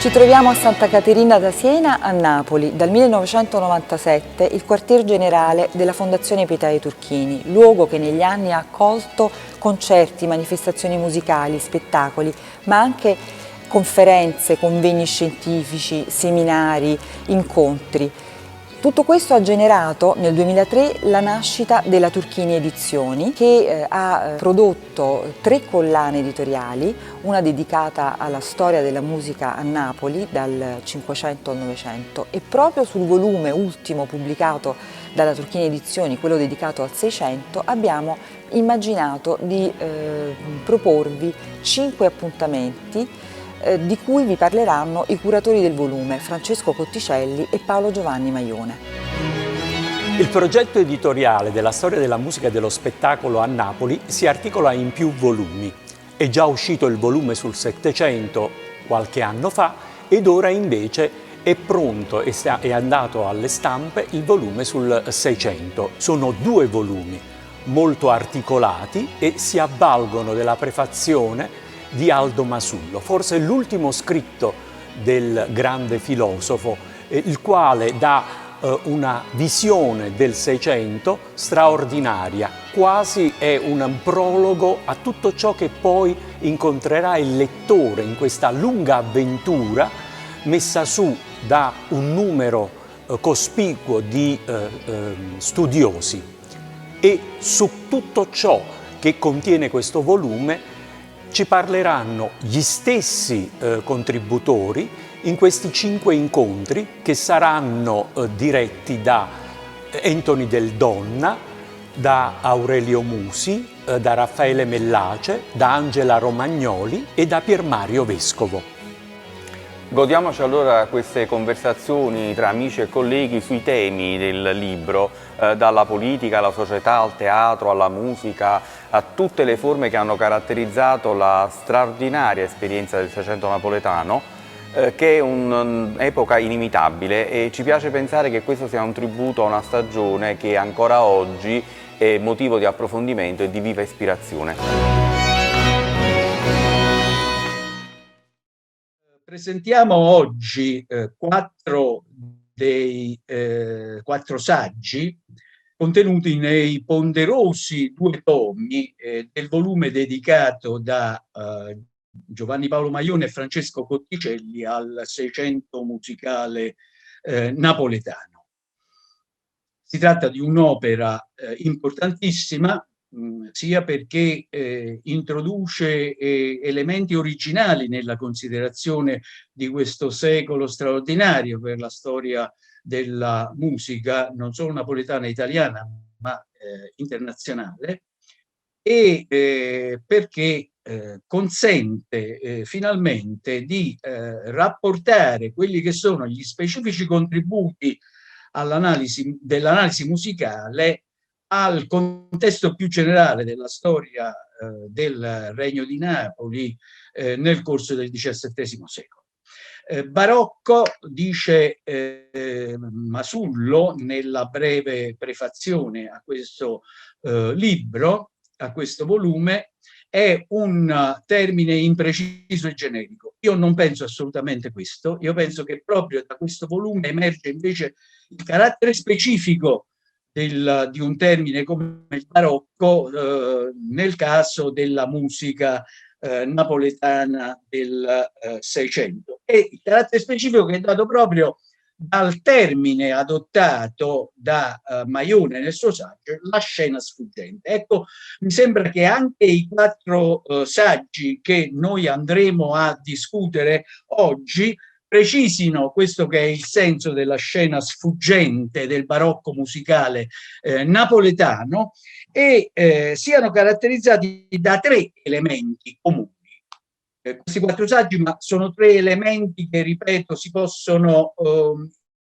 Ci troviamo a Santa Caterina da Siena a Napoli, dal 1997 il quartier generale della Fondazione Pietà dei Turchini, luogo che negli anni ha accolto concerti, manifestazioni musicali, spettacoli, ma anche conferenze, convegni scientifici, seminari, incontri. Tutto questo ha generato nel 2003 la nascita della Turchini Edizioni, che ha prodotto 3 collane editoriali, una dedicata alla storia della musica a Napoli dal 500 al 900 e proprio sul volume ultimo pubblicato dalla Turchini Edizioni, quello dedicato al 600, abbiamo immaginato di proporvi 5 appuntamenti di cui vi parleranno i curatori del volume, Francesco Cotticelli e Paolo Giovanni Maione. Il progetto editoriale della storia della musica e dello spettacolo a Napoli si articola in più volumi. È già uscito il volume sul 700 qualche anno fa ed ora invece è pronto e è andato alle stampe il volume sul 600. Sono 2 volumi molto articolati e si avvalgono della prefazione di Aldo Masullo, forse l'ultimo scritto del grande filosofo, il quale dà una visione del 600 straordinaria, quasi è un prologo a tutto ciò che poi incontrerà il lettore in questa lunga avventura messa su da un numero cospicuo di studiosi. E su tutto ciò che contiene questo volume ci parleranno gli stessi contributori in questi 5 incontri che saranno diretti da Anthony Del Donna, da Aurelio Musi, da Raffaele Mellace, da Angela Romagnoli e da Pier Mario Vescovo. Godiamoci allora queste conversazioni tra amici e colleghi sui temi del libro, dalla politica alla società, al teatro, alla musica, a tutte le forme che hanno caratterizzato la straordinaria esperienza del Seicento napoletano, che è un'epoca inimitabile, e ci piace pensare che questo sia un tributo a una stagione che ancora oggi è motivo di approfondimento e di viva ispirazione. Presentiamo oggi 4 saggi contenuti nei ponderosi 2 tomi del volume dedicato da Giovanni Paolo Maione e Francesco Cotticelli al 600 musicale napoletano. Si tratta di un'opera importantissima, sia perché introduce elementi originali nella considerazione di questo secolo straordinario per la storia della musica, non solo napoletana e italiana, ma internazionale, e perché consente finalmente di rapportare quelli che sono gli specifici contributi dell'analisi musicale al contesto più generale della storia del Regno di Napoli nel corso del XVII secolo. Barocco, dice Masullo nella breve prefazione a questo libro, a questo volume, è un termine impreciso e generico. Io non penso assolutamente questo, io penso che proprio da questo volume emerge invece il carattere specifico di un termine come il barocco nel caso della musica napoletana del 600. E il carattere specifico che è dato proprio dal termine adottato da Maione nel suo saggio, la scena sfuggente. Ecco, mi sembra che anche i 4 saggi che noi andremo a discutere oggi precisino questo che è il senso della scena sfuggente del barocco musicale napoletano e siano caratterizzati da 3 elementi comuni. Questi 4 saggi, ma sono 3 elementi che, ripeto, si possono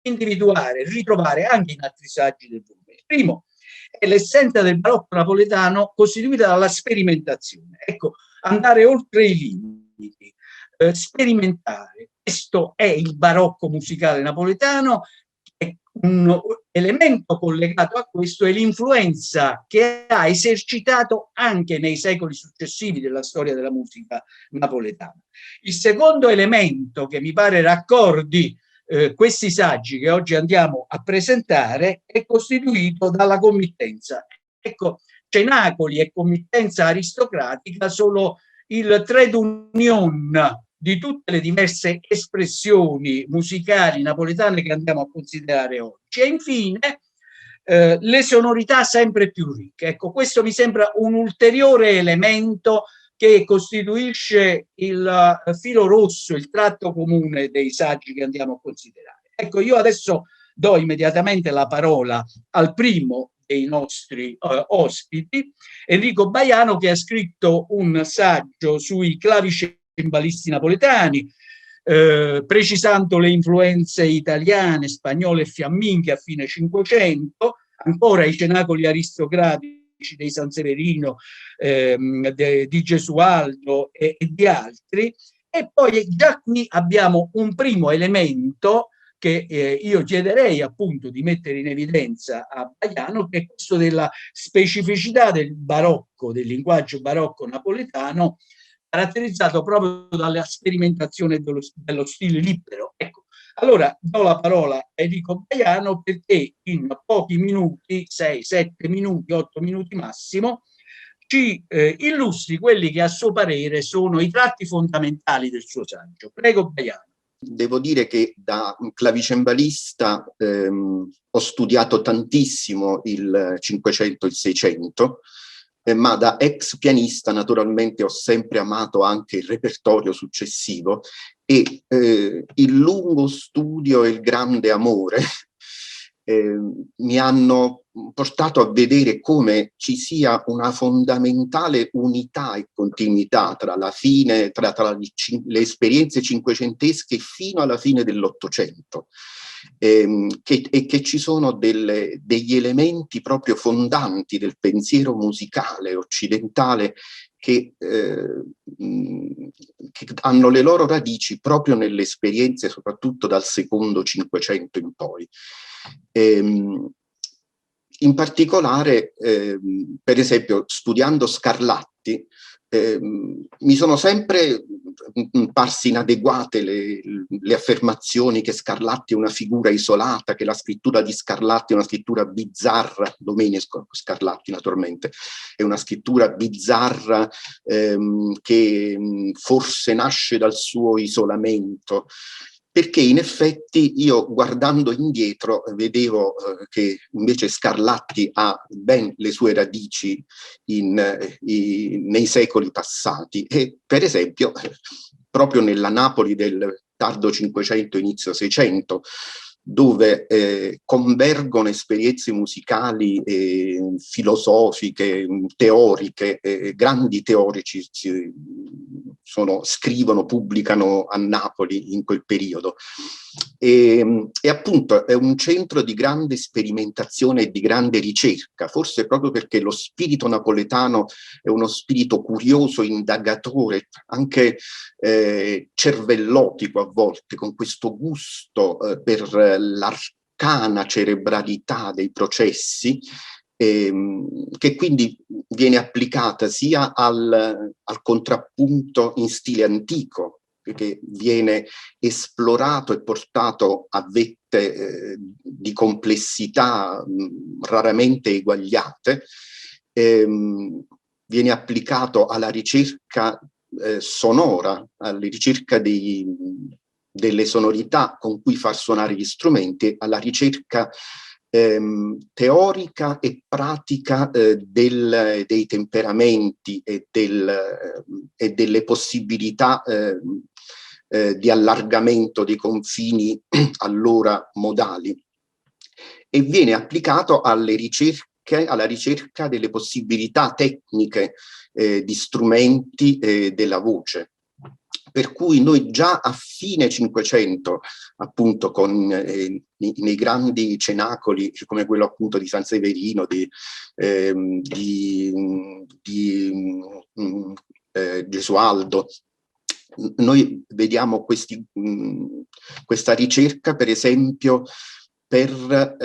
individuare, ritrovare anche in altri saggi del volume. Il primo è l'essenza del barocco napoletano costituita dalla sperimentazione. Ecco, andare oltre i limiti, sperimentare. Questo è il barocco musicale napoletano, è elemento collegato a questo è l'influenza che ha esercitato anche nei secoli successivi della storia della musica napoletana. Il secondo elemento che mi pare raccordi questi saggi che oggi andiamo a presentare è costituito dalla committenza. Ecco, cenacoli e committenza aristocratica sono il trade union di tutte le diverse espressioni musicali napoletane che andiamo a considerare oggi. E infine le sonorità sempre più ricche. Ecco, questo mi sembra un ulteriore elemento che costituisce il filo rosso, il tratto comune dei saggi che andiamo a considerare. Ecco, io adesso do immediatamente la parola al primo dei nostri ospiti, Enrico Baiano, che ha scritto un saggio sui clavicembalisti napoletani, precisando le influenze italiane, spagnole e fiamminche a fine Cinquecento, ancora i cenacoli aristocratici dei Sanseverino, di Gesualdo e di altri, e poi già qui abbiamo un primo elemento che io chiederei appunto di mettere in evidenza a Baiano, che è questo della specificità del barocco, del linguaggio barocco napoletano, caratterizzato proprio dalla sperimentazione dello stile libero. Ecco, allora do la parola a Enrico Baiano perché in pochi minuti, 6, 7 minuti, 8 minuti massimo, ci illustri quelli che a suo parere sono i tratti fondamentali del suo saggio. Prego Baiano. Devo dire che da clavicembalista ho studiato tantissimo il 500 e il 600, ma da ex pianista naturalmente ho sempre amato anche il repertorio successivo e il lungo studio e il grande amore mi hanno portato a vedere come ci sia una fondamentale unità e continuità tra la fine, tra le esperienze cinquecentesche fino alla fine dell'Ottocento, e che ci sono degli elementi proprio fondanti del pensiero musicale occidentale che hanno le loro radici proprio nelle esperienze, soprattutto dal secondo Cinquecento in poi. In particolare, per esempio, studiando Scarlatti, mi sono sempre parsi inadeguate le affermazioni che Scarlatti è una figura isolata, che la scrittura di Scarlatti è una scrittura bizzarra, Domenico Scarlatti naturalmente, è una scrittura bizzarra che forse nasce dal suo isolamento. Perché in effetti io guardando indietro vedevo che invece Scarlatti ha ben le sue radici nei secoli passati e per esempio proprio nella Napoli del tardo Cinquecento, inizio Seicento, dove convergono esperienze musicali, filosofiche, teoriche, grandi teorici scrivono, pubblicano a Napoli in quel periodo. E appunto è un centro di grande sperimentazione e di grande ricerca, forse proprio perché lo spirito napoletano è uno spirito curioso, indagatore, anche cervellotico a volte, con questo gusto per l'arcana cerebralità dei processi, che quindi viene applicata sia al contrappunto in stile antico, che viene esplorato e portato a vette di complessità raramente eguagliate, viene applicato alla ricerca sonora, alla ricerca delle sonorità con cui far suonare gli strumenti, alla ricerca teorica e pratica dei temperamenti e delle possibilità di allargamento dei confini allora modali, e viene applicato alla ricerca delle possibilità tecniche di strumenti della voce. Per cui noi già a fine Cinquecento, appunto nei grandi cenacoli come quello appunto di Sanseverino, di Gesualdo, noi vediamo questa ricerca per esempio per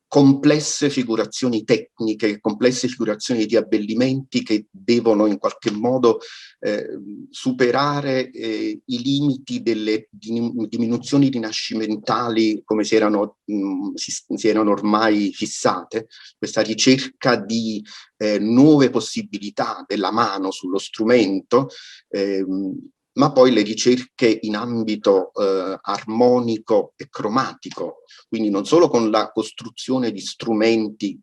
complesse figurazioni tecniche, complesse figurazioni di abbellimenti che devono in qualche modo superare i limiti delle diminuzioni rinascimentali come si erano ormai fissate, questa ricerca di nuove possibilità della mano sullo strumento, ma poi le ricerche in ambito armonico e cromatico, quindi non solo con la costruzione di strumenti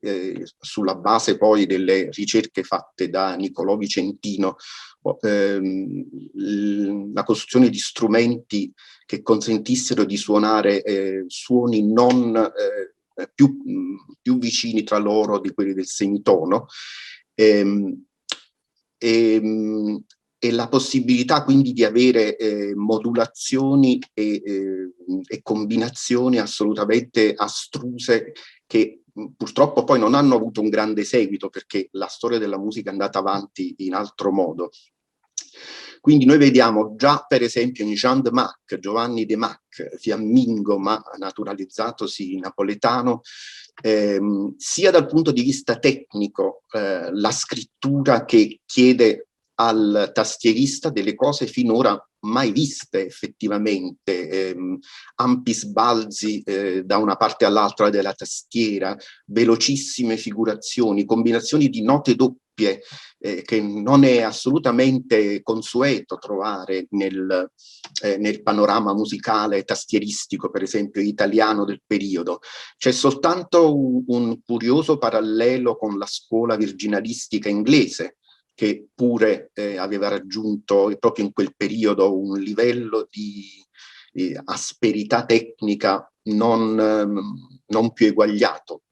sulla base poi delle ricerche fatte da Niccolò Vicentino, la costruzione di strumenti che consentissero di suonare suoni non più vicini tra loro di quelli del semitono, e la possibilità quindi di avere modulazioni e combinazioni assolutamente astruse che purtroppo poi non hanno avuto un grande seguito perché la storia della musica è andata avanti in altro modo. Quindi noi vediamo già per esempio in Jean de Mac, Giovanni de Mac, fiammingo ma naturalizzatosi napoletano, sia dal punto di vista tecnico la scrittura che chiede al tastierista delle cose finora mai viste effettivamente, ampi sbalzi da una parte all'altra della tastiera, velocissime figurazioni, combinazioni di note doppie che non è assolutamente consueto trovare nel panorama musicale tastieristico, per esempio italiano del periodo. C'è soltanto un curioso parallelo con la scuola virginalistica inglese, che pure aveva raggiunto proprio in quel periodo un livello di asperità tecnica non più eguagliato.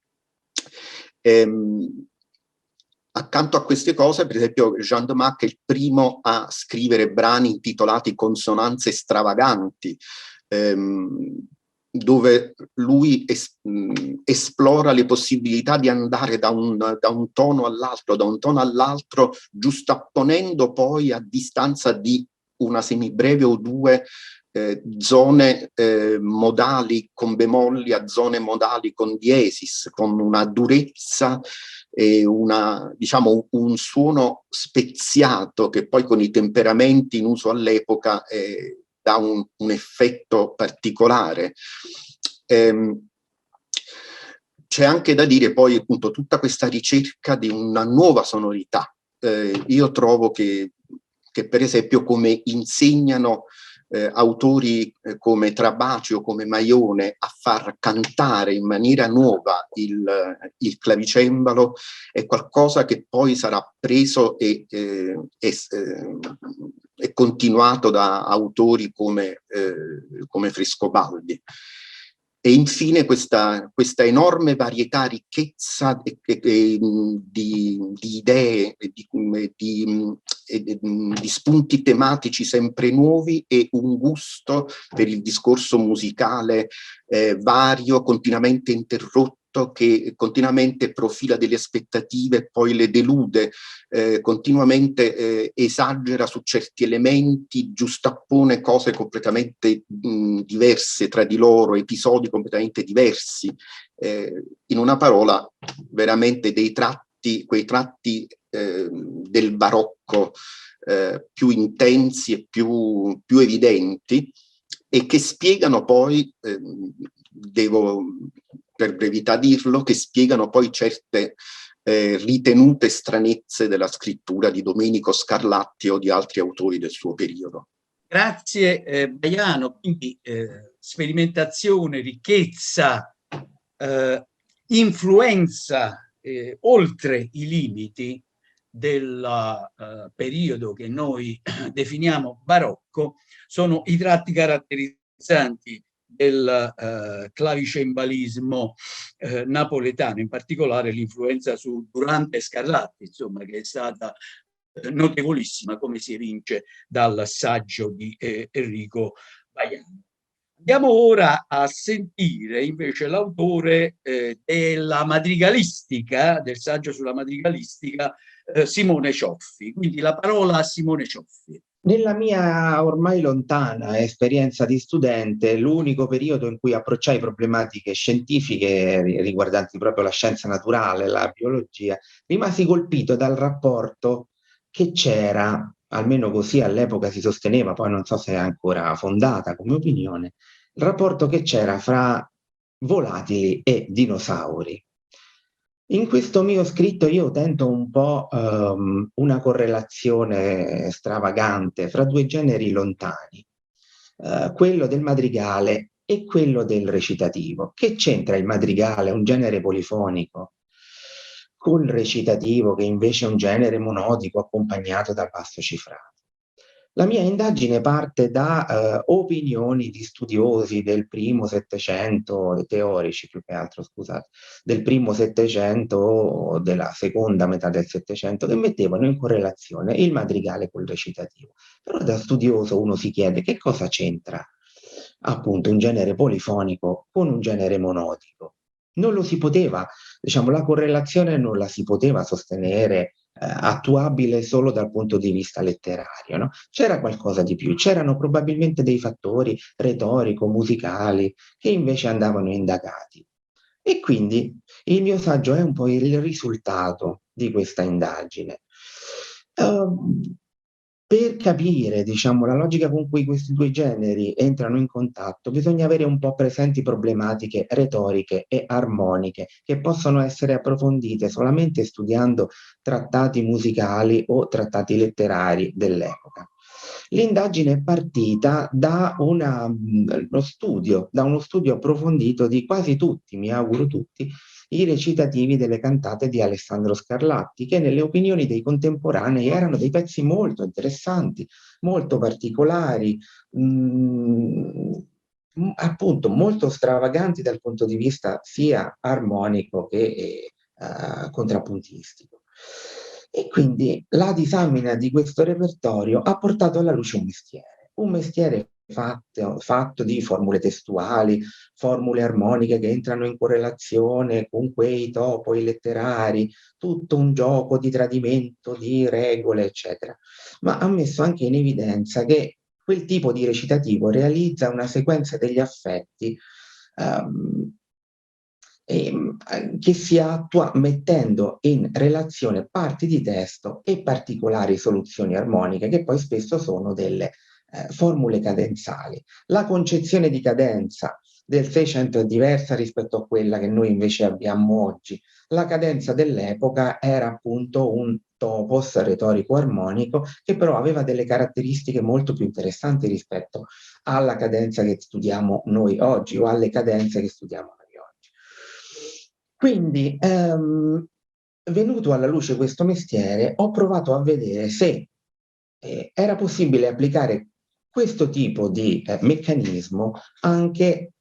Accanto a queste cose, per esempio, Jean de Mac è il primo a scrivere brani intitolati Consonanze stravaganti, dove lui esplora le possibilità di andare da un tono all'altro, giustapponendo poi a distanza di una semibreve o due zone modali con bemolli a zone modali con diesis, con una durezza e diciamo, un suono speziato che poi con i temperamenti in uso all'epoca dà un effetto particolare. C'è anche da dire poi appunto tutta questa ricerca di una nuova sonorità. Io trovo che per esempio come insegnano autori come Trabaci come Maione a far cantare in maniera nuova il clavicembalo è qualcosa che poi sarà preso e continuato da autori come Frescobaldi. E infine questa enorme varietà, ricchezza di idee, di spunti tematici sempre nuovi e un gusto per il discorso musicale vario, continuamente interrotto, che continuamente profila delle aspettative e poi le delude, continuamente esagera su certi elementi, giustappone cose completamente diverse tra di loro, episodi completamente diversi. In una parola, veramente quei tratti del barocco più intensi e più evidenti, e che spiegano poi, devo per brevità dirlo, che spiegano poi certe ritenute stranezze della scrittura di Domenico Scarlatti o di altri autori del suo periodo. Grazie Baiano, quindi sperimentazione, ricchezza, influenza oltre i limiti del periodo che noi definiamo barocco, sono i tratti caratterizzanti del clavicembalismo napoletano, in particolare l'influenza su Durante e Scarlatti, insomma, che è stata notevolissima, come si evince dal saggio di Enrico Baiano. Andiamo ora a sentire invece l'autore della madrigalistica, del saggio sulla madrigalistica, Simone Cioffi. Quindi la parola a Simone Cioffi. Nella mia ormai lontana esperienza di studente, l'unico periodo in cui approcciai problematiche scientifiche riguardanti proprio la scienza naturale, la biologia, rimasi colpito dal rapporto che c'era, almeno così all'epoca si sosteneva, poi non so se è ancora fondata come opinione, il rapporto che c'era fra volatili e dinosauri. In questo mio scritto io tento un po' una correlazione stravagante fra due generi lontani, quello del madrigale e quello del recitativo. Che c'entra il madrigale, un genere polifonico, col recitativo che invece è un genere monodico accompagnato dal basso cifrato? La mia indagine parte da opinioni di studiosi del primo Settecento, teorici più che altro, scusate, del primo Settecento o della seconda metà del Settecento, che mettevano in correlazione il madrigale col recitativo. Però da studioso uno si chiede che cosa c'entra appunto un genere polifonico con un genere monodico. Non lo si poteva, diciamo, la correlazione non la si poteva sostenere attuabile solo dal punto di vista letterario, no? C'era qualcosa di più, c'erano probabilmente dei fattori retorico-musicali che invece andavano indagati. E quindi il mio saggio è un po' il risultato di questa indagine. Per capire, diciamo, la logica con cui questi due generi entrano in contatto, bisogna avere un po' presenti problematiche retoriche e armoniche che possono essere approfondite solamente studiando trattati musicali o trattati letterari dell'epoca. L'indagine è partita da uno studio approfondito di quasi tutti, mi auguro tutti, i recitativi delle cantate di Alessandro Scarlatti, che nelle opinioni dei contemporanei erano dei pezzi molto interessanti, molto particolari, appunto molto stravaganti dal punto di vista sia armonico che contrappuntistico. E quindi la disamina di questo repertorio ha portato alla luce un mestiere fatto di formule testuali, formule armoniche che entrano in correlazione con quei topoi letterari, tutto un gioco di tradimento, di regole, eccetera. Ma ha messo anche in evidenza che quel tipo di recitativo realizza una sequenza degli affetti che si attua mettendo in relazione parti di testo e particolari soluzioni armoniche, che poi spesso sono delle formule cadenzali. La concezione di cadenza del Seicento è diversa rispetto a quella che noi invece abbiamo oggi. La cadenza dell'epoca era appunto un topos retorico armonico che però aveva delle caratteristiche molto più interessanti rispetto alla cadenza che studiamo noi oggi o alle cadenze che studiamo noi oggi. Quindi, venuto alla luce questo mestiere, ho provato a vedere se era possibile applicare questo tipo di meccanismo anche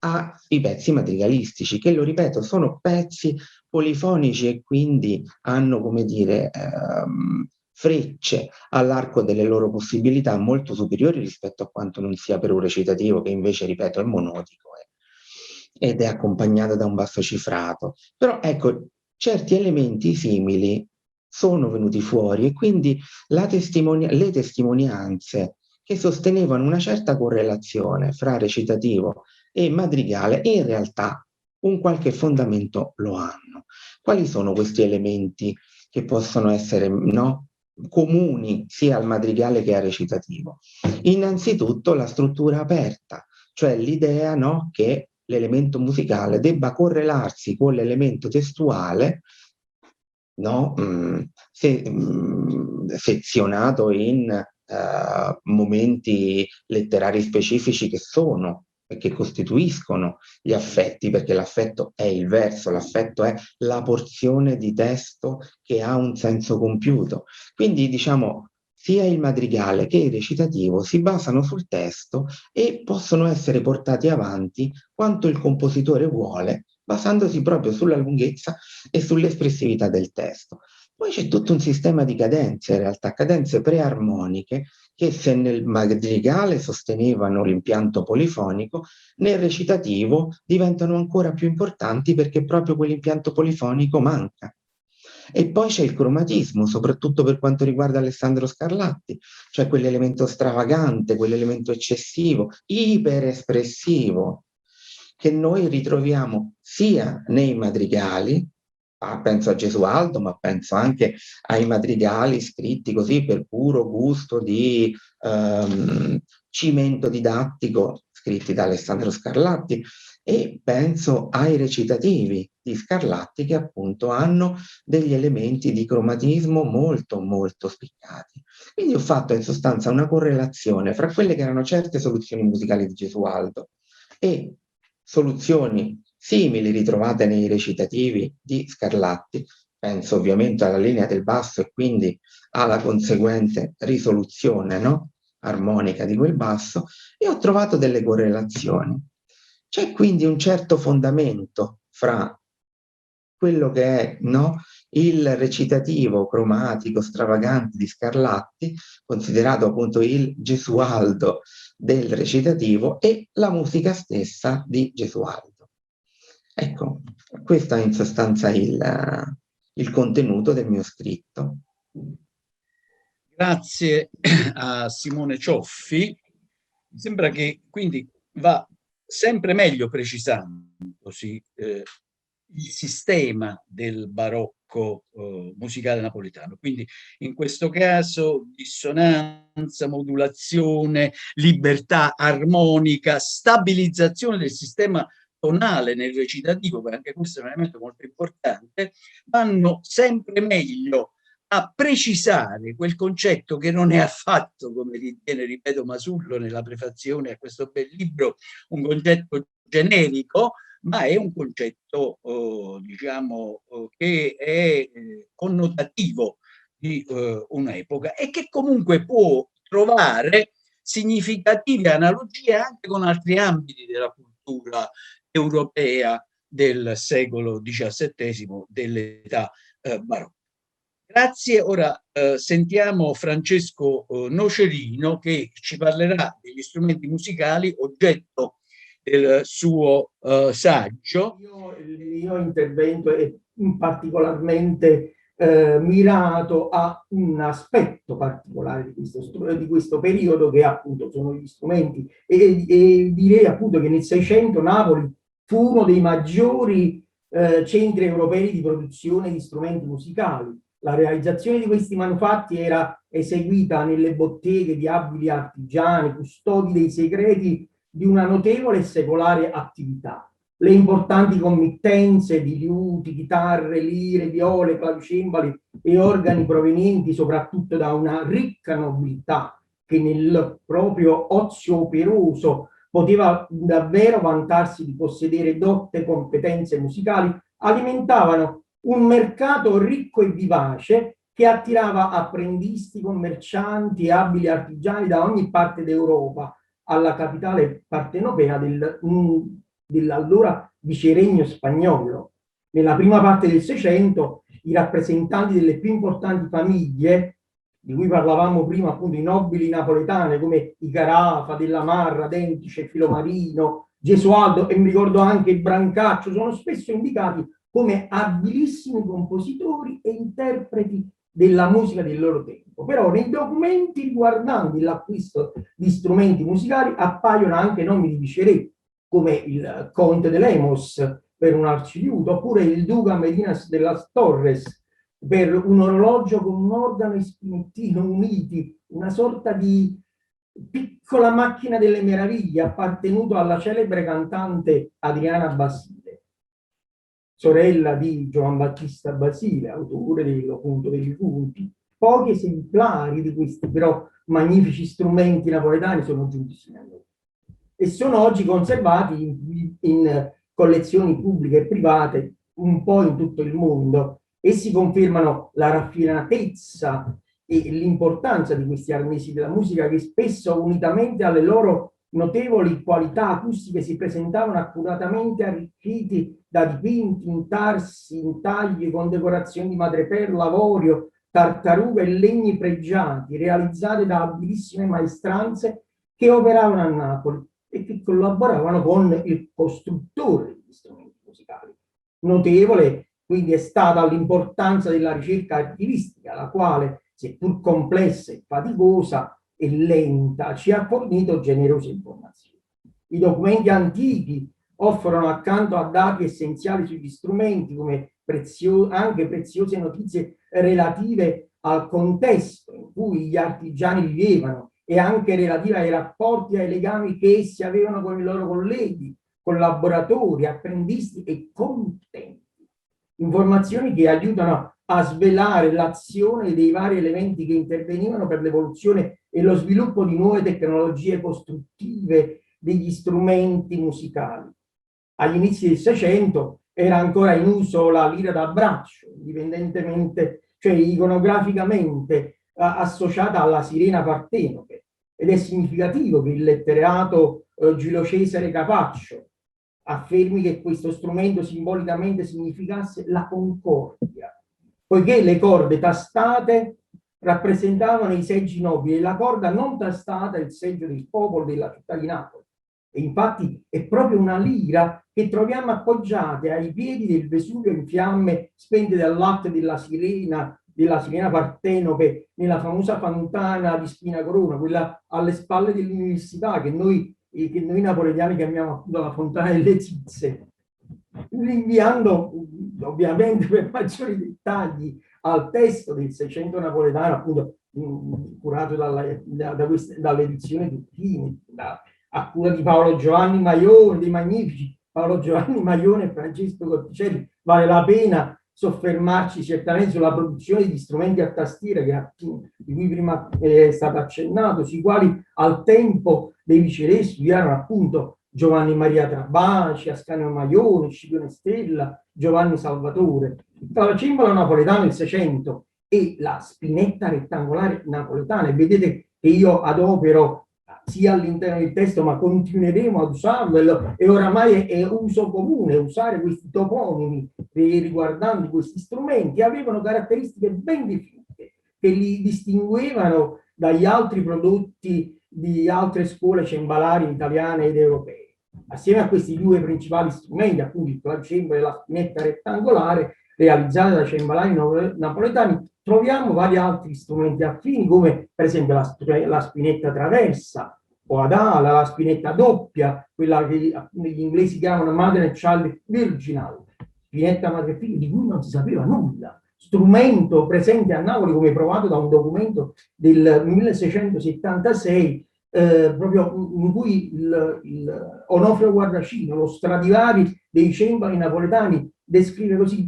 ai pezzi madrigalistici, che lo ripeto, sono pezzi polifonici e quindi hanno, come dire, frecce all'arco delle loro possibilità molto superiori rispetto a quanto non sia per un recitativo, che invece, ripeto, è monodico ed è accompagnato da un basso cifrato. Però ecco, certi elementi simili sono venuti fuori e quindi le testimonianze che sostenevano una certa correlazione fra recitativo e madrigale in realtà un qualche fondamento lo hanno. Quali sono questi elementi che possono essere comuni sia al madrigale che al recitativo? Innanzitutto la struttura aperta, cioè l'idea che l'elemento musicale debba correlarsi con l'elemento testuale, sezionato in momenti letterari specifici che sono e che costituiscono gli affetti, perché l'affetto è il verso, l'affetto è la porzione di testo che ha un senso compiuto. Quindi diciamo sia il madrigale che il recitativo si basano sul testo e possono essere portati avanti quanto il compositore vuole, basandosi proprio sulla lunghezza e sull'espressività del testo. Poi c'è tutto un sistema di cadenze, in realtà, cadenze prearmoniche, che se nel madrigale sostenevano l'impianto polifonico, nel recitativo diventano ancora più importanti perché proprio quell'impianto polifonico manca. E poi c'è il cromatismo, soprattutto per quanto riguarda Alessandro Scarlatti, cioè quell'elemento stravagante, quell'elemento eccessivo, iperespressivo, che noi ritroviamo sia nei madrigali, penso a Gesualdo, ma penso anche ai madrigali scritti così per puro gusto di cimento didattico, scritti da Alessandro Scarlatti, e penso ai recitativi di Scarlatti che appunto hanno degli elementi di cromatismo molto molto spiccati. Quindi ho fatto in sostanza una correlazione fra quelle che erano certe soluzioni musicali di Gesualdo e soluzioni simili ritrovate nei recitativi di Scarlatti, penso ovviamente alla linea del basso e quindi alla conseguente risoluzione, no? Armonica di quel basso, e ho trovato delle correlazioni. C'è quindi un certo fondamento fra quello che è, no, il recitativo cromatico stravagante di Scarlatti, considerato appunto il Gesualdo del recitativo, e la musica stessa di Gesualdo. Ecco, questo è in sostanza il contenuto del mio scritto. Grazie a Simone Cioffi. Mi sembra che quindi va sempre meglio precisandosi il sistema del barocco musicale napoletano. Quindi in questo caso dissonanza, modulazione, libertà armonica, stabilizzazione del sistema tonale nel recitativo, perché anche questo è un elemento molto importante, vanno sempre meglio a precisare quel concetto che non è affatto, come ritiene, ripeto, Masullo nella prefazione a questo bel libro, un concetto generico, ma è un concetto, diciamo, che è connotativo di un'epoca e che comunque può trovare significative analogie anche con altri ambiti della cultura europea del secolo XVII, dell'età barocca. Grazie, ora sentiamo Francesco Nocerino che ci parlerà degli strumenti musicali oggetto del suo saggio. Il mio intervento è particolarmente mirato a un aspetto particolare di questo periodo, che appunto sono gli strumenti, e direi appunto che nel Seicento Napoli fu uno dei maggiori centri europei di produzione di strumenti musicali. La realizzazione di questi manufatti era eseguita nelle botteghe di abili artigiani, custodi dei segreti di una notevole e secolare attività. Le importanti committenze di liuti, chitarre, lire, viole, clavicembali e organi provenienti soprattutto da una ricca nobiltà che nel proprio ozio operoso poteva davvero vantarsi di possedere dotte competenze musicali, alimentavano un mercato ricco e vivace che attirava apprendisti, commercianti e abili artigiani da ogni parte d'Europa alla capitale partenopea dell'allora viceregno spagnolo. Nella prima parte del Seicento i rappresentanti delle più importanti famiglie, di cui parlavamo prima, appunto i nobili napoletani come i Carafa, Della Marra, Dentice, Filomarino, Gesualdo e mi ricordo anche Brancaccio, sono spesso indicati come abilissimi compositori e interpreti della musica del loro tempo. Però nei documenti riguardanti l'acquisto di strumenti musicali appaiono anche nomi di viceré, come il Conte de Lemos per un arcigliuto, oppure il Duca Medina de las Torres per un orologio con un organo e spinettino uniti, una sorta di piccola macchina delle meraviglie appartenuto alla celebre cantante Adriana Basile, sorella di Giovan Battista Basile, autore dei Punti. Pochi esemplari di questi però magnifici strumenti napoletani sono giunti sino a noi e sono oggi conservati in collezioni pubbliche e private un po' in tutto il mondo. Essi confermano la raffinatezza e l'importanza di questi arnesi della musica, che spesso, unitamente alle loro notevoli qualità acustiche, si presentavano accuratamente arricchiti da dipinti, intarsi, intagli, con decorazioni di madreperla, avorio, tartaruga e legni pregiati, realizzate da abilissime maestranze che operavano a Napoli e che collaboravano con il costruttore degli strumenti musicali. Notevole quindi è stata l'importanza della ricerca archivistica, la quale, seppur complessa e faticosa e lenta, ci ha fornito generose informazioni. I documenti antichi offrono, accanto a dati essenziali sugli strumenti, come anche preziose notizie relative al contesto in cui gli artigiani vivevano e anche relative ai rapporti e ai legami che essi avevano con i loro colleghi, collaboratori, apprendisti e committenti. Informazioni che aiutano a svelare l'azione dei vari elementi che intervenivano per l'evoluzione e lo sviluppo di nuove tecnologie costruttive degli strumenti musicali. Agli inizi del Seicento era ancora in uso la lira da braccio, indipendentemente, cioè iconograficamente associata alla sirena partenope, ed è significativo che il letterato Giulio Cesare Capaccio affermi che questo strumento simbolicamente significasse la concordia, poiché le corde tastate rappresentavano i seggi nobili e la corda non tastata il seggio del popolo della città di Napoli. E infatti è proprio una lira che troviamo appoggiate ai piedi del Vesuvio in fiamme spente dal latte della sirena partenope, nella famosa fontana di Spina Corona, quella alle spalle dell'università che noi napoletani chiamiamo appunto la fontana delle Tizze, rinviando ovviamente per maggiori dettagli al testo del Seicento napoletano, appunto curato dall'edizione Turchini, a cura di Paolo Giovanni Maione, dei magnifici Paolo Giovanni Maione e Francesco Cotticelli. Vale la pena soffermarci certamente sulla produzione di strumenti a tastiera di cui prima è stato accennato, sui quali al tempo dei viceré studiarono appunto Giovanni Maria Trabaci, Ascanio Maione, Scipione Stella, Giovanni Salvatore. Tra la cimbola napoletana del Seicento e la spinetta rettangolare napoletana, e vedete che io adopero sia all'interno del testo, ma continueremo ad usarlo, e oramai è uso comune usare questi toponimi riguardanti questi strumenti, avevano caratteristiche ben definite che li distinguevano dagli altri prodotti di altre scuole cembalari italiane ed europee. Assieme a questi due principali strumenti, appunto il clavicembalo e la spinetta rettangolare, realizzate da cembalari napoletani, troviamo vari altri strumenti affini, come per esempio la spinetta traversa, o ad ala, la spinetta doppia, quella che gli inglesi chiamano Mother and Child Virginal, spinetta madre e figlio, di cui non si sapeva nulla. Strumento presente a Napoli, come provato da un documento del 1676, proprio in cui Onofrio Guardacino, lo Stradivari dei cembali napoletani, descrive così,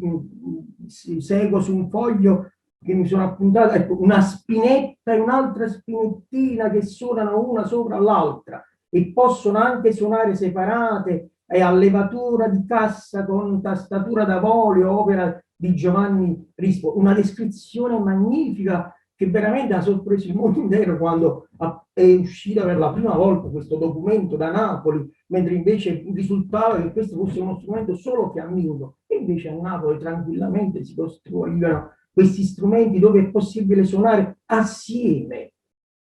seguo su un foglio che mi sono appuntato, ecco, una spinetta e un'altra spinettina che suonano una sopra l'altra e possono anche suonare separate, e a levatura di cassa con tastatura d'avorio, opera di Giovanni Rispo. Una descrizione magnifica che veramente ha sorpreso il mondo intero quando è uscita per la prima volta questo documento da Napoli, mentre invece risultava che questo fosse uno strumento solo fiammingo, e invece a Napoli tranquillamente si costruivano questi strumenti dove è possibile suonare assieme,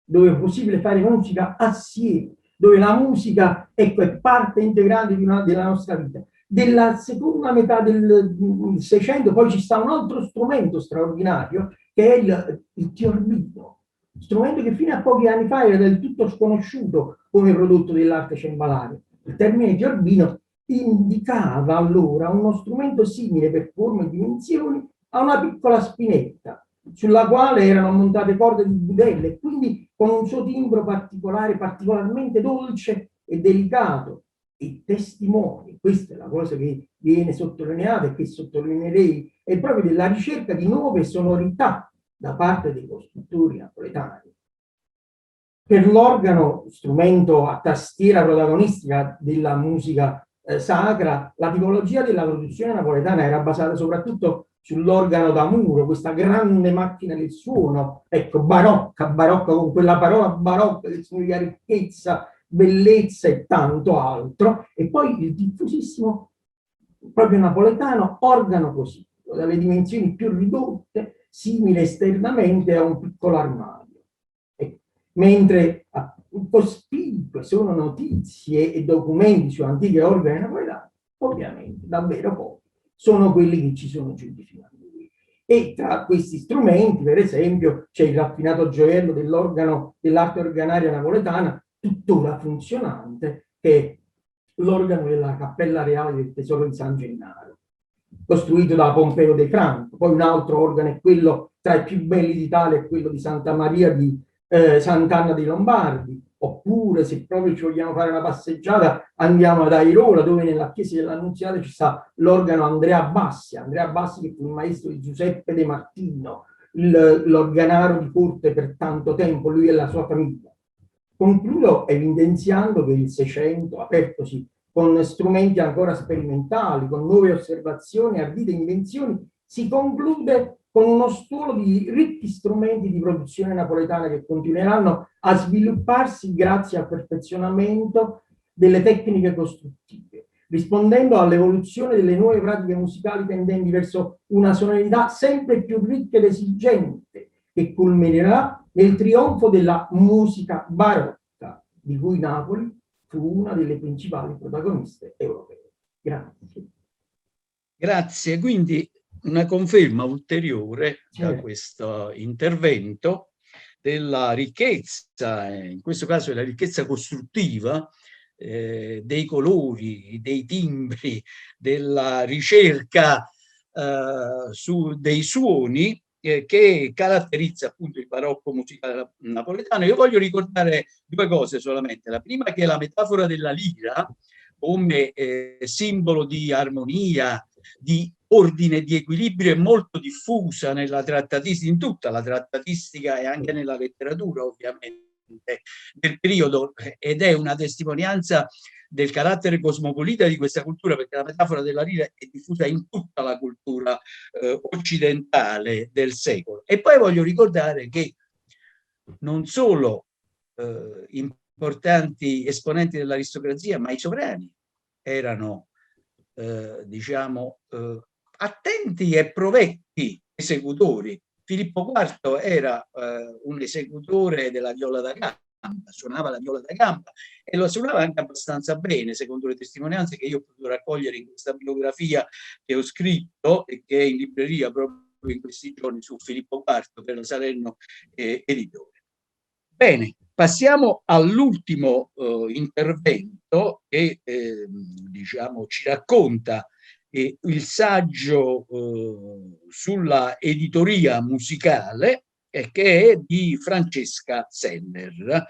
dove è possibile fare musica assieme, dove la musica, ecco, è parte integrante della nostra vita. Della seconda metà del Seicento poi ci sta un altro strumento straordinario che è il tiorbino, strumento che fino a pochi anni fa era del tutto sconosciuto come prodotto dell'arte cembalare. Il termine tiorbino indicava allora uno strumento simile per forma e dimensioni a una piccola spinetta, sulla quale erano montate corde di budelle, quindi con un suo timbro particolare, particolarmente dolce e delicato. E testimoni, questa è la cosa che viene sottolineata e che sottolineerei, è proprio della ricerca di nuove sonorità da parte dei costruttori napoletani. Per l'organo, strumento a tastiera protagonistica della musica sacra, la tipologia della produzione napoletana era basata soprattutto sull'organo da muro, questa grande macchina del suono, ecco, barocca con quella parola barocca che significa ricchezza, bellezza e tanto altro, e poi il diffusissimo, proprio napoletano, organo così, dalle dimensioni più ridotte, simile esternamente a un piccolo armadio. Mentre cospicue sono notizie e documenti su antiche organi napoletane, ovviamente davvero pochi. sono quelli che ci sono giunti fino a noi. E tra questi strumenti, per esempio, c'è il raffinato gioiello dell'organo dell'arte organaria napoletana, tuttora funzionante, che è l'organo della Cappella Reale del Tesoro di San Gennaro, costruito da Pompeo De Franco. Poi un altro organo è quello tra i più belli d'Italia, è quello di Santa Maria di Sant'Anna dei Lombardi. Oppure, se proprio ci vogliamo fare una passeggiata, andiamo ad Airola, dove nella chiesa dell'Annunziata ci sta l'organo Andrea Bassi che fu il maestro di Giuseppe De Martino, l'organaro di corte per tanto tempo, lui e la sua famiglia. Concludo evidenziando che il Seicento, apertosi con strumenti ancora sperimentali, con nuove osservazioni, ardite invenzioni, si conclude con uno stuolo di ricchi strumenti di produzione napoletana che continueranno a svilupparsi grazie al perfezionamento delle tecniche costruttive, rispondendo all'evoluzione delle nuove pratiche musicali tendenti verso una sonorità sempre più ricca ed esigente, che culminerà nel trionfo della musica barocca, di cui Napoli fu una delle principali protagoniste europee. Grazie. Grazie. Quindi una conferma ulteriore da questo intervento della ricchezza, in questo caso della ricchezza costruttiva, dei colori, dei timbri, della ricerca dei suoni che caratterizza appunto il barocco musicale napoletano. Io voglio ricordare due cose solamente. La prima, che è la metafora della lira come simbolo di armonia, di ordine, di equilibrio, è molto diffusa nella trattatistica, in tutta la trattatistica e anche nella letteratura ovviamente del periodo, ed è una testimonianza del carattere cosmopolita di questa cultura, perché la metafora della lira è diffusa in tutta la cultura occidentale del secolo. E poi voglio ricordare che non solo importanti esponenti dell'aristocrazia, ma i sovrani erano diciamo attenti e provetti esecutori. Filippo IV era un esecutore della viola da gamba, suonava la viola da gamba e lo suonava anche abbastanza bene, secondo le testimonianze che io ho potuto raccogliere in questa biografia che ho scritto e che è in libreria proprio in questi giorni su Filippo IV per la Salerno Editore. Bene, passiamo all'ultimo intervento che diciamo ci racconta il saggio sulla editoria musicale, che è di Francesca Seller.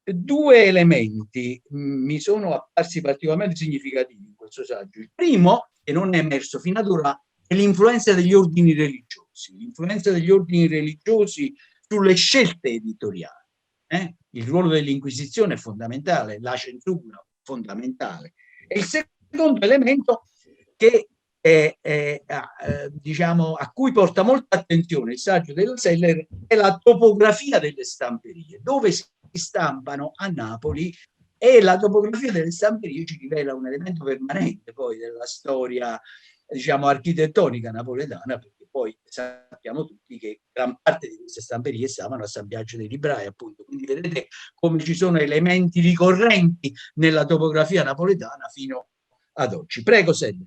Due elementi mi sono apparsi particolarmente significativi in questo saggio. Il primo, che non è emerso fino ad ora, è l'influenza degli ordini religiosi. L'influenza degli ordini religiosi sulle scelte editoriali. Il ruolo dell'Inquisizione è fondamentale, la censura fondamentale. E il secondo elemento che diciamo, a cui porta molta attenzione il saggio della Seller è la topografia delle stamperie, dove si stampano a Napoli, e la topografia delle stamperie ci rivela un elemento permanente poi della storia, diciamo, architettonica napoletana, perché poi sappiamo tutti che gran parte di queste stamperie stavano a San Biagio dei Librai, appunto. Quindi vedete come ci sono elementi ricorrenti nella topografia napoletana fino ad oggi. Prego, Selma.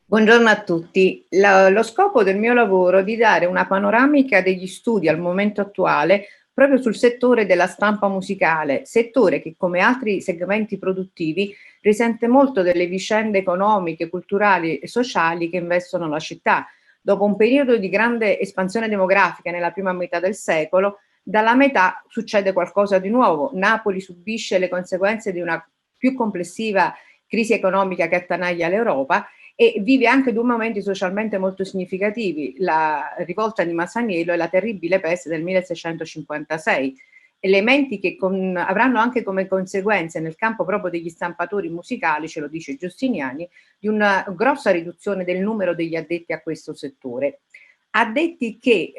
Buongiorno a tutti. Lo scopo del mio lavoro è di dare una panoramica degli studi al momento attuale proprio sul settore della stampa musicale, settore che, come altri segmenti produttivi, risente molto delle vicende economiche, culturali e sociali che investono la città. Dopo un periodo di grande espansione demografica nella prima metà del secolo, dalla metà succede qualcosa di nuovo. Napoli subisce le conseguenze di una più complessiva crisi economica che attanaglia l'Europa e vive anche due momenti socialmente molto significativi, la rivolta di Masaniello e la terribile peste del 1656, elementi che avranno anche come conseguenze nel campo proprio degli stampatori musicali, ce lo dice Giustiniani, di una grossa riduzione del numero degli addetti a questo settore. Addetti che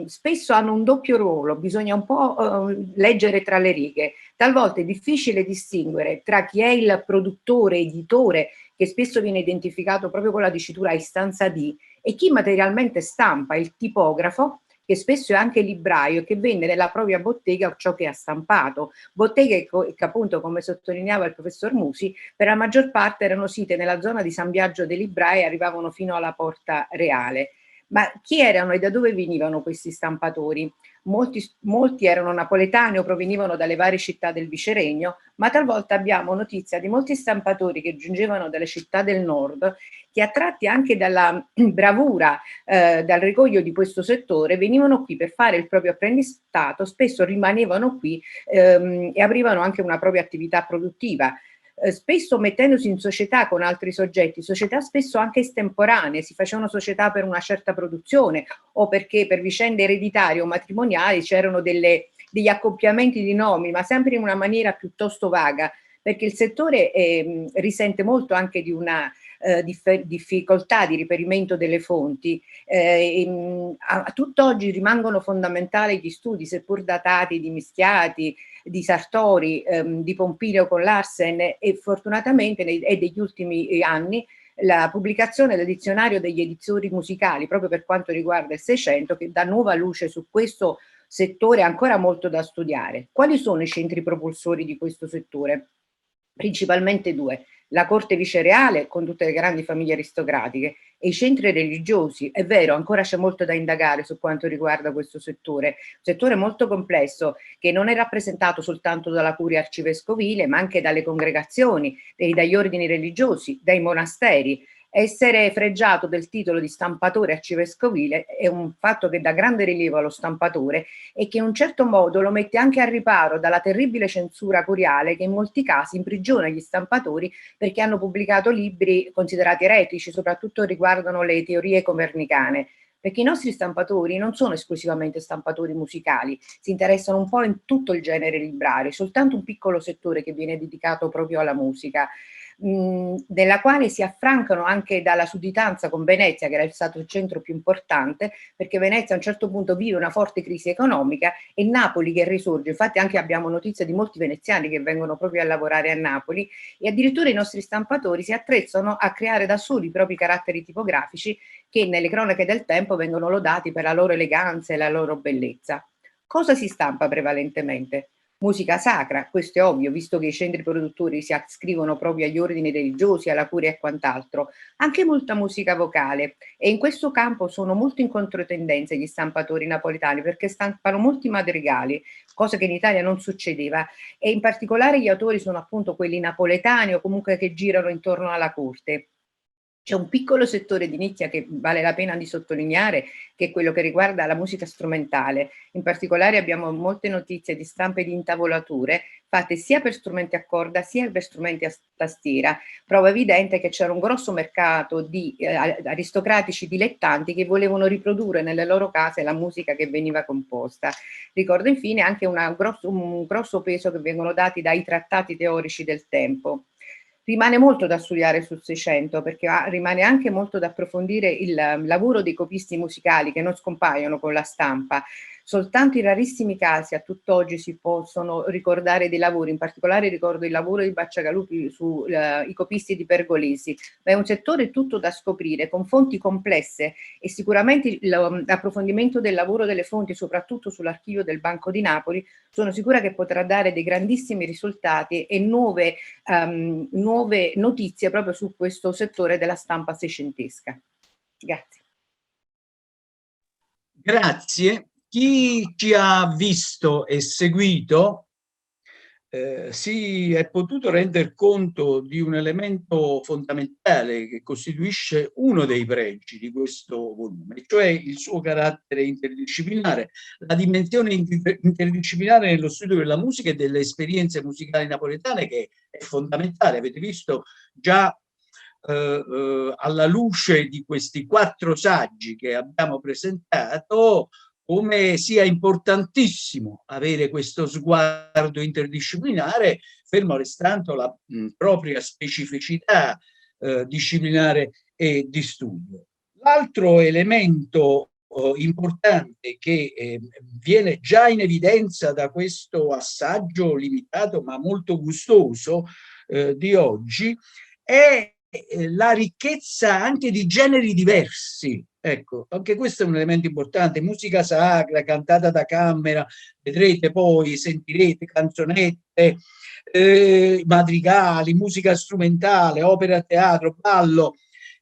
spesso hanno un doppio ruolo, bisogna un po' leggere tra le righe, talvolta è difficile distinguere tra chi è il produttore, editore, che spesso viene identificato proprio con la dicitura a istanza di, e chi materialmente stampa, il tipografo, che spesso è anche libraio e che vende nella propria bottega ciò che ha stampato. Botteghe che appunto, come sottolineava il professor Musi, per la maggior parte erano site nella zona di San Biagio dei Librai e arrivavano fino alla Porta Reale. Ma chi erano e da dove venivano questi stampatori? Molti erano napoletani o provenivano dalle varie città del Viceregno, ma talvolta abbiamo notizia di molti stampatori che giungevano dalle città del nord, che attratti anche dalla bravura, dal rigoglio di questo settore, venivano qui per fare il proprio apprendistato, spesso rimanevano qui e aprivano anche una propria attività produttiva. Spesso mettendosi in società con altri soggetti, società spesso anche estemporanee, si facevano società per una certa produzione o perché per vicende ereditarie o matrimoniali c'erano degli accoppiamenti di nomi, ma sempre in una maniera piuttosto vaga, perché il settore risente molto anche di una difficoltà di reperimento delle fonti. A tutt'oggi rimangono fondamentali gli studi, seppur datati, di Mischiati, di Sartori, di Pompilio con Larsen e fortunatamente degli ultimi anni la pubblicazione del dizionario degli editori musicali proprio per quanto riguarda il Seicento, che dà nuova luce su questo settore ancora molto da studiare. Quali sono i centri propulsori di questo settore? Principalmente due: la corte vicereale con tutte le grandi famiglie aristocratiche e i centri religiosi. È vero, ancora c'è molto da indagare su quanto riguarda questo settore, un settore molto complesso che non è rappresentato soltanto dalla curia arcivescovile, ma anche dalle congregazioni, dagli ordini religiosi, dai monasteri. Essere fregiato del titolo di stampatore arcivescovile è un fatto che dà grande rilievo allo stampatore e che in un certo modo lo mette anche al riparo dalla terribile censura curiale che in molti casi imprigiona gli stampatori perché hanno pubblicato libri considerati eretici, soprattutto riguardano le teorie copernicane. Perché i nostri stampatori non sono esclusivamente stampatori musicali, si interessano un po' in tutto il genere librario, soltanto un piccolo settore che viene dedicato proprio alla musica, della quale si affrancano anche dalla sudditanza con Venezia, che era stato il centro più importante, perché Venezia a un certo punto vive una forte crisi economica e Napoli che risorge. Infatti anche abbiamo notizia di molti veneziani che vengono proprio a lavorare a Napoli e addirittura i nostri stampatori si attrezzano a creare da soli i propri caratteri tipografici che nelle cronache del tempo vengono lodati per la loro eleganza e la loro bellezza. Cosa si stampa prevalentemente? Musica sacra, questo è ovvio, visto che i centri produttori si ascrivono proprio agli ordini religiosi, alla curia e quant'altro. Anche molta musica vocale e in questo campo sono molto in controtendenza gli stampatori napoletani perché stampano molti madrigali, cosa che in Italia non succedeva e in particolare gli autori sono appunto quelli napoletani o comunque che girano intorno alla corte. C'è un piccolo settore di nicchia che vale la pena di sottolineare, che è quello che riguarda la musica strumentale. In particolare abbiamo molte notizie di stampe di intavolature fatte sia per strumenti a corda sia per strumenti a tastiera. Prova evidente che c'era un grosso mercato di aristocratici dilettanti che volevano riprodurre nelle loro case la musica che veniva composta. Ricordo infine anche un grosso peso che vengono dati dai trattati teorici del tempo. Rimane molto da studiare sul Seicento perché rimane anche molto da approfondire il lavoro dei copisti musicali che non scompaiono con la stampa. Soltanto in rarissimi casi a tutt'oggi si possono ricordare dei lavori, in particolare ricordo il lavoro di Baciagalupi sui copisti di Pergolesi, ma è un settore tutto da scoprire con fonti complesse e sicuramente l'approfondimento del lavoro delle fonti, soprattutto sull'archivio del Banco di Napoli, sono sicura che potrà dare dei grandissimi risultati e nuove notizie proprio su questo settore della stampa seicentesca. Grazie. Grazie. Chi ci ha visto e seguito si è potuto rendere conto di un elemento fondamentale che costituisce uno dei pregi di questo volume, cioè il suo carattere interdisciplinare, la dimensione interdisciplinare nello studio della musica e delle esperienze musicali napoletane, che è fondamentale. Avete visto già alla luce di questi 4 saggi che abbiamo presentato come sia importantissimo avere questo sguardo interdisciplinare, fermo restando la propria specificità disciplinare e di studio. L'altro elemento importante che viene già in evidenza da questo assaggio limitato ma molto gustoso di oggi è la ricchezza anche di generi diversi. Ecco, anche questo è un elemento importante. Musica sacra, cantata da camera, vedrete poi, sentirete canzonette, madrigali, musica strumentale, opera a teatro, ballo.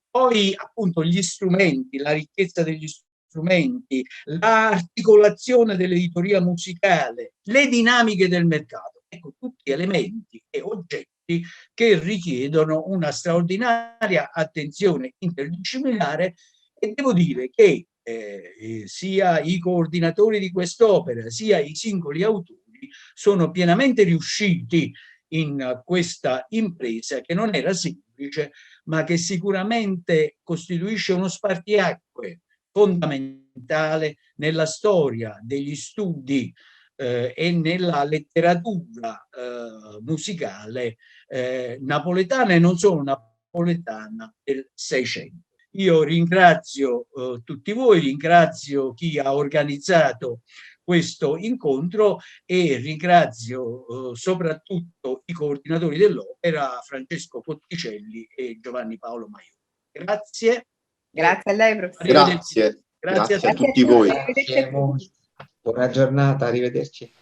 Poi appunto gli strumenti, la ricchezza degli strumenti, l'articolazione dell'editoria musicale, le dinamiche del mercato. Ecco, tutti elementi e oggetti che richiedono una straordinaria attenzione interdisciplinare, e devo dire che sia i coordinatori di quest'opera sia i singoli autori sono pienamente riusciti in questa impresa, che non era semplice, ma che sicuramente costituisce uno spartiacque fondamentale nella storia degli studi e nella letteratura musicale napoletana, e non solo napoletana, del Seicento. Io ringrazio tutti voi, ringrazio chi ha organizzato questo incontro e ringrazio soprattutto i coordinatori dell'opera, Francesco Cotticelli e Giovanni Paolo Maione. Grazie. Grazie a lei, professore. Grazie a tutti voi. Arrivederci a tutti. Buona giornata, arrivederci.